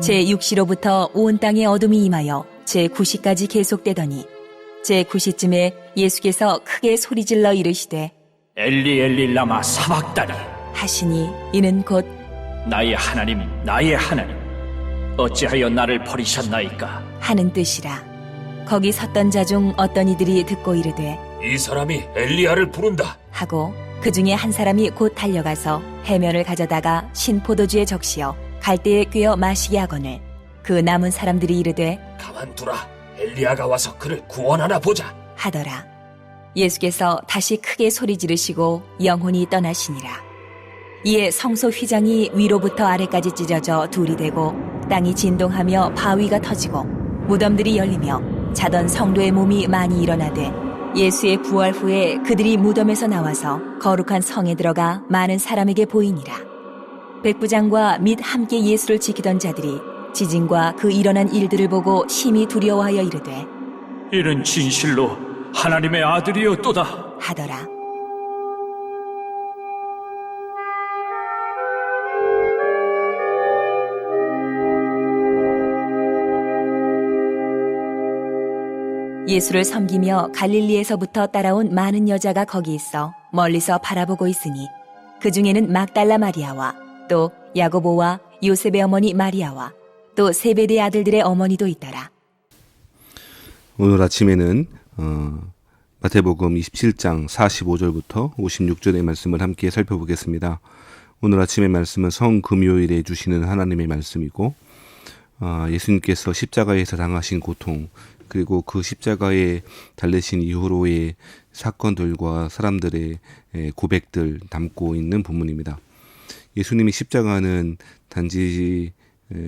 제6시로부터 온 땅에 어둠이 임하여 제9시까지 계속되더니 제9시쯤에 예수께서 크게 소리질러 이르시되 엘리 엘리 라마 사박다니 하시니 이는 곧 나의 하나님 나의 하나님 어찌하여 나를 버리셨나이까 하는 뜻이라. 거기 섰던 자 중 어떤 이들이 듣고 이르되 이 사람이 엘리야를 부른다 하고 그 중에 한 사람이 곧 달려가서 해면을 가져다가 신 포도주에 적시어 갈대에 꿰어 마시게 하거늘 그 남은 사람들이 이르되 가만두라 엘리야가 와서 그를 구원하나 보자 하더라. 예수께서 다시 크게 소리 지르시고 영혼이 떠나시니라. 이에 성소 휘장이 위로부터 아래까지 찢어져 둘이 되고 땅이 진동하며 바위가 터지고 무덤들이 열리며 자던 성도의 몸이 많이 일어나되 예수의 부활 후에 그들이 무덤에서 나와서 거룩한 성에 들어가 많은 사람에게 보이니라. 백부장과 및 함께 예수를 지키던 자들이 지진과 그 일어난 일들을 보고 심히 두려워하여 이르되 이는 진실로 하나님의 아들이었도다 하더라. 예수를 섬기며 갈릴리에서부터 따라온 많은 여자가 거기 있어 멀리서 바라보고 있으니 그 중에는 막달라 마리아와 또 야고보와 요셉의 어머니 마리아와 또 세베대 아들들의 어머니도 있더라. 오늘 아침에는 마태복음 27장 45절부터 56절의 말씀을 함께 살펴보겠습니다. 오늘 아침의 말씀은 성금요일에 주시는 하나님의 말씀이고 예수님께서 십자가에서 당하신 고통 그리고 그 십자가에 달리신 이후로의 사건들과 사람들의 고백들 담고 있는 본문입니다. 예수님이 십자가는 단지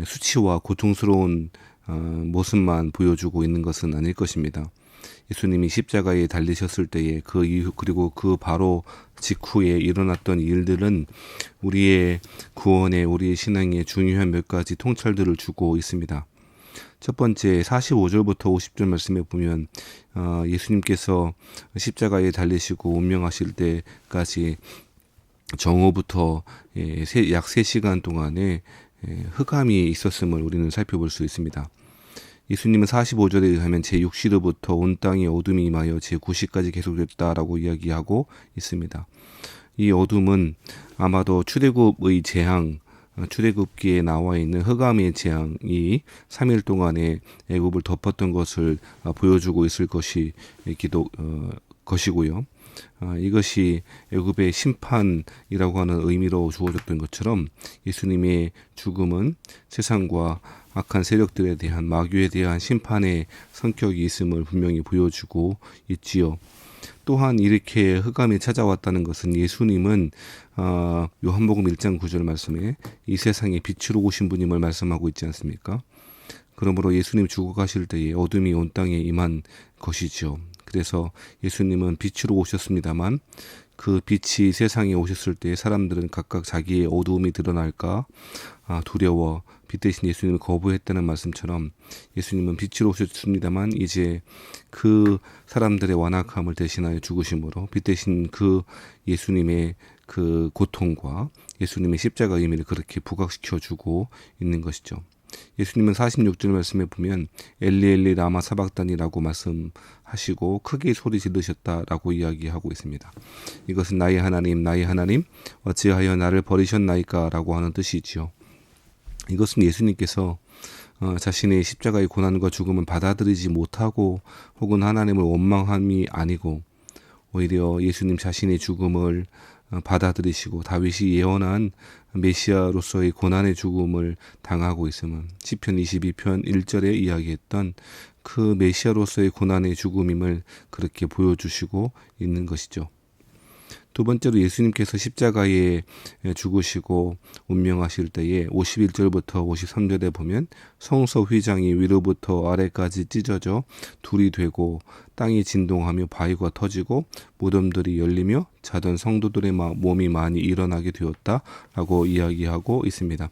수치와 고통스러운 모습만 보여주고 있는 것은 아닐 것입니다. 예수님이 십자가에 달리셨을 때에 그 이후 그리고 그 바로 직후에 일어났던 일들은 우리의 구원에 우리의 신앙에 중요한 몇 가지 통찰들을 주고 있습니다. 첫 번째 45절부터 50절 말씀에 보면 예수님께서 십자가에 달리시고 운명하실 때까지 정오부터 약 3시간 동안의 흑암이 있었음을 우리는 살펴볼 수 있습니다. 예수님은 45절에 의하면 제6시로부터 온 땅에 어둠이 임하여 제9시까지 계속됐다라고 이야기하고 있습니다. 이 어둠은 아마도 출애굽의 재앙 출애굽기에 나와 있는 흑암의 재앙이 3일 동안에 애굽을 덮었던 것을 보여주고 있을 것이고요. 이것이 애굽의 심판이라고 하는 의미로 주어졌던 것처럼 예수님의 죽음은 세상과 악한 세력들에 대한 마귀에 대한 심판의 성격이 있음을 분명히 보여주고 있지요. 또한 이렇게 흑암이 찾아왔다는 것은 예수님은 요한복음 1장 9절 말씀에 이 세상에 빛으로 오신 분임을 말씀하고 있지 않습니까? 그러므로 예수님 죽어가실 때에 어둠이 온 땅에 임한 것이죠. 그래서 예수님은 빛으로 오셨습니다만 그 빛이 세상에 오셨을 때 사람들은 각각 자기의 어두움이 드러날까 두려워 빛 대신 예수님을 거부했다는 말씀처럼 예수님은 빛으로 오셨습니다만 이제 그 사람들의 완악함을 대신하여 죽으심으로 빛 대신 그 예수님의 그 고통과 예수님의 십자가 의미를 그렇게 부각시켜 주고 있는 것이죠. 예수님은 46절 말씀에 보면 엘리 엘리 라마 사박단이라고 말씀하시고 크게 소리 지르셨다라고 이야기하고 있습니다. 이것은 나의 하나님 어찌하여 나를 버리셨나이까 라고 하는 뜻이지요. 이것은 예수님께서 자신의 십자가의 고난과 죽음을 받아들이지 못하고 혹은 하나님을 원망함이 아니고 오히려 예수님 자신의 죽음을 받아들이시고 다윗이 예언한 메시아로서의 고난의 죽음을 당하고 있음은 시편 22편 1절에 이야기했던 그 메시아로서의 고난의 죽음임을 그렇게 보여주시고 있는 것이죠. 두 번째로 예수님께서 십자가에 죽으시고 운명하실 때에 51절부터 53절에 보면 성소 휘장이 위로부터 아래까지 찢어져 둘이 되고 땅이 진동하며 바위가 터지고 무덤들이 열리며 자던 성도들의 몸이 많이 일어나게 되었다라고 이야기하고 있습니다.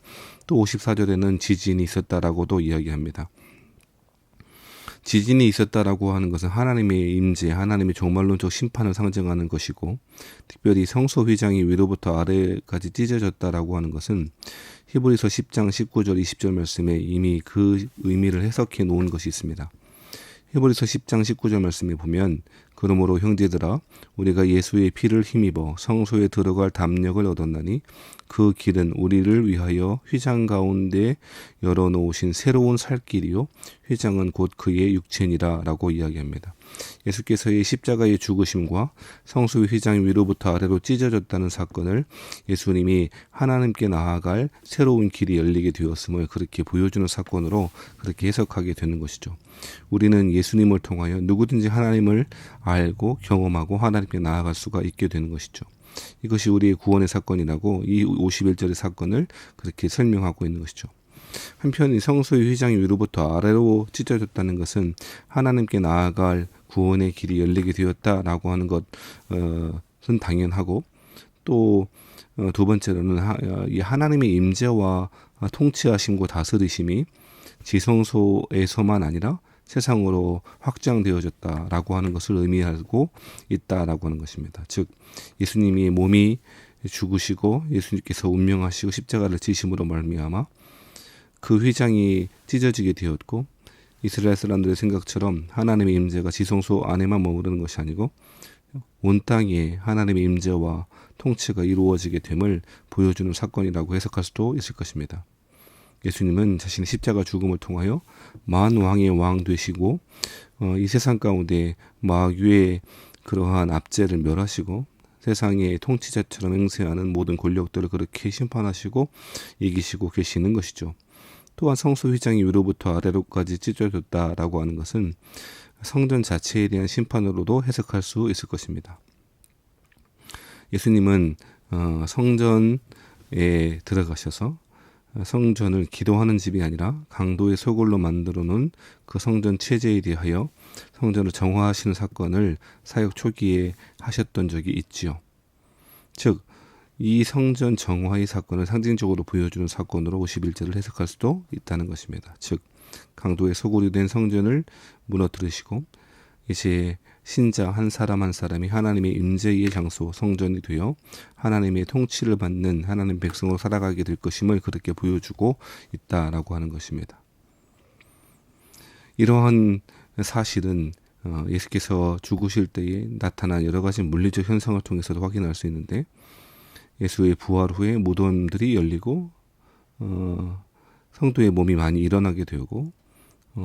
또 54절에는 지진이 있었다라고도 이야기합니다. 지진이 있었다라고 하는 것은 하나님의 임재, 하나님의 종말론적 심판을 상징하는 것이고, 특별히 성소 휘장이 위로부터 아래까지 찢어졌다라고 하는 것은 히브리서 10장 19절 20절 말씀에 이미 그 의미를 해석해 놓은 것이 있습니다. 히브리서 10장 19절 말씀에 보면, 그러므로 형제들아 우리가 예수의 피를 힘입어 성소에 들어갈 담력을 얻었나니 그 길은 우리를 위하여 휘장 가운데 열어놓으신 새로운 살 길이요 휘장은 곧 그의 육체니라 라고 이야기합니다. 예수께서의 십자가의 죽으심과 성소의 휘장이 위로부터 아래로 찢어졌다는 사건을 예수님이 하나님께 나아갈 새로운 길이 열리게 되었음을 그렇게 보여주는 사건으로 그렇게 해석하게 되는 것이죠. 우리는 예수님을 통하여 누구든지 하나님을 알고 경험하고 하나님께 나아갈 수가 있게 되는 것이죠. 이것이 우리의 구원의 사건이라고 이 51절의 사건을 그렇게 설명하고 있는 것이죠. 한편 이 성소의 휘장이 위로부터 아래로 찢어졌다는 것은 하나님께 나아갈 구원의 길이 열리게 되었다라고 하는 것은 당연하고, 또 두 번째로는 이 하나님의 임재와 통치하심과 다스리심이 지성소에서만 아니라 세상으로 확장되어졌다라고 하는 것을 의미하고 있다라고 하는 것입니다. 즉 예수님이 몸이 죽으시고 예수님께서 운명하시고 십자가를 지심으로 말미암아 그 휘장이 찢어지게 되었고, 이스라엘 사람들의 생각처럼 하나님의 임재가 지성소 안에만 머무르는 것이 아니고 온 땅에 하나님의 임재와 통치가 이루어지게 됨을 보여주는 사건이라고 해석할 수도 있을 것입니다. 예수님은 자신의 십자가 죽음을 통하여 만왕의 왕 되시고 이 세상 가운데 마귀의 그러한 압제를 멸하시고 세상의 통치자처럼 행세하는 모든 권력들을 그렇게 심판하시고 이기시고 계시는 것이죠. 또한 성소 휘장이 위로부터 아래로까지 찢어졌다라고 하는 것은 성전 자체에 대한 심판으로도 해석할 수 있을 것입니다. 예수님은 성전에 들어가셔서 성전을 기도하는 집이 아니라 강도의 소굴로 만들어 놓은 그 성전 체제에 대하여 성전을 정화하시는 사건을 사역 초기에 하셨던 적이 있지요. 즉, 이 성전 정화의 사건을 상징적으로 보여주는 사건으로 51절을 해석할 수도 있다는 것입니다. 즉, 강도의 소굴이 된 성전을 무너뜨리시고 이제 신자 한 사람 한 사람이 하나님의 임재의 장소 성전이 되어 하나님의 통치를 받는 하나님 백성으로 살아가게 될 것임을 그렇게 보여주고 있다라고 하는 것입니다. 이러한 사실은 예수께서 죽으실 때에 나타난 여러 가지 물리적 현상을 통해서도 확인할 수 있는데, 예수의 부활 후에 무덤들이 열리고 성도의 몸이 많이 일어나게 되고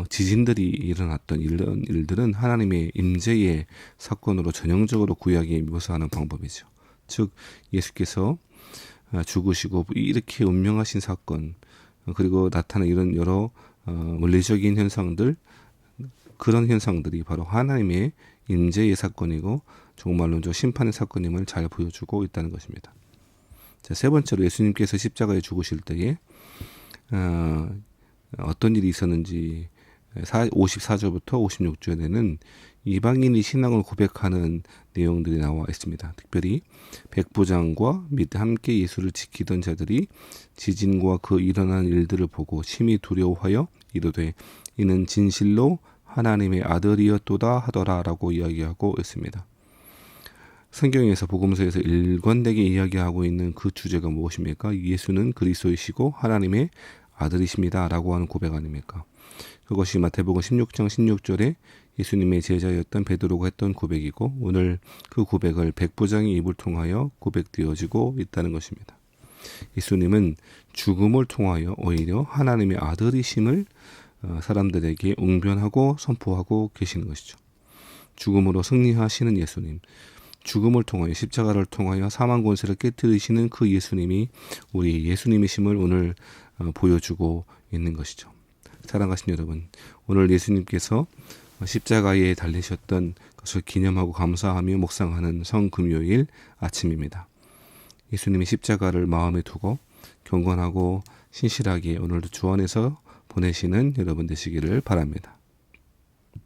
지진들이 일어났던 이런 일들은 하나님의 임재의 사건으로 전형적으로 구약에 묘사하는 방법이죠. 즉 예수께서 죽으시고 이렇게 운명하신 사건, 그리고 나타난 이런 여러 물리적인 현상들, 그런 현상들이 바로 하나님의 임재의 사건이고 종말론적 심판의 사건임을 잘 보여주고 있다는 것입니다. 자, 세 번째로 예수님께서 십자가에 죽으실 때에 어떤 일이 있었는지 54절부터 56절에는 이방인이 신앙을 고백하는 내용들이 나와 있습니다. 특별히 백부장과 및 함께 예수를 지키던 자들이 지진과 그 일어난 일들을 보고 심히 두려워하여 이르되 이는 진실로 하나님의 아들이었도다 하더라라고 이야기하고 있습니다. 성경에서 복음서에서 일관되게 이야기하고 있는 그 주제가 무엇입니까? 예수는 그리스도이시고 하나님의 아들이십니다 라고 하는 고백 아닙니까? 그것이 마태복음 16장 16절에 예수님의 제자였던 베드로가 했던 고백이고, 오늘 그 고백을 백부장의 입을 통하여 고백되어지고 있다는 것입니다. 예수님은 죽음을 통하여 오히려 하나님의 아들이심을 사람들에게 웅변하고 선포하고 계시는 것이죠. 죽음으로 승리하시는 예수님, 죽음을 통하여 십자가를 통하여 사망 권세를 깨뜨리시는 그 예수님이 우리 예수님이심을 오늘 보여주고 있는 것이죠. 사랑하신 여러분, 오늘 예수님께서 십자가에 달리셨던 것을 기념하고 감사하며 묵상하는 성금요일 아침입니다. 예수님이 십자가를 마음에 두고 경건하고 신실하게 오늘도 주 안에서 보내시는 여러분 되시기를 바랍니다.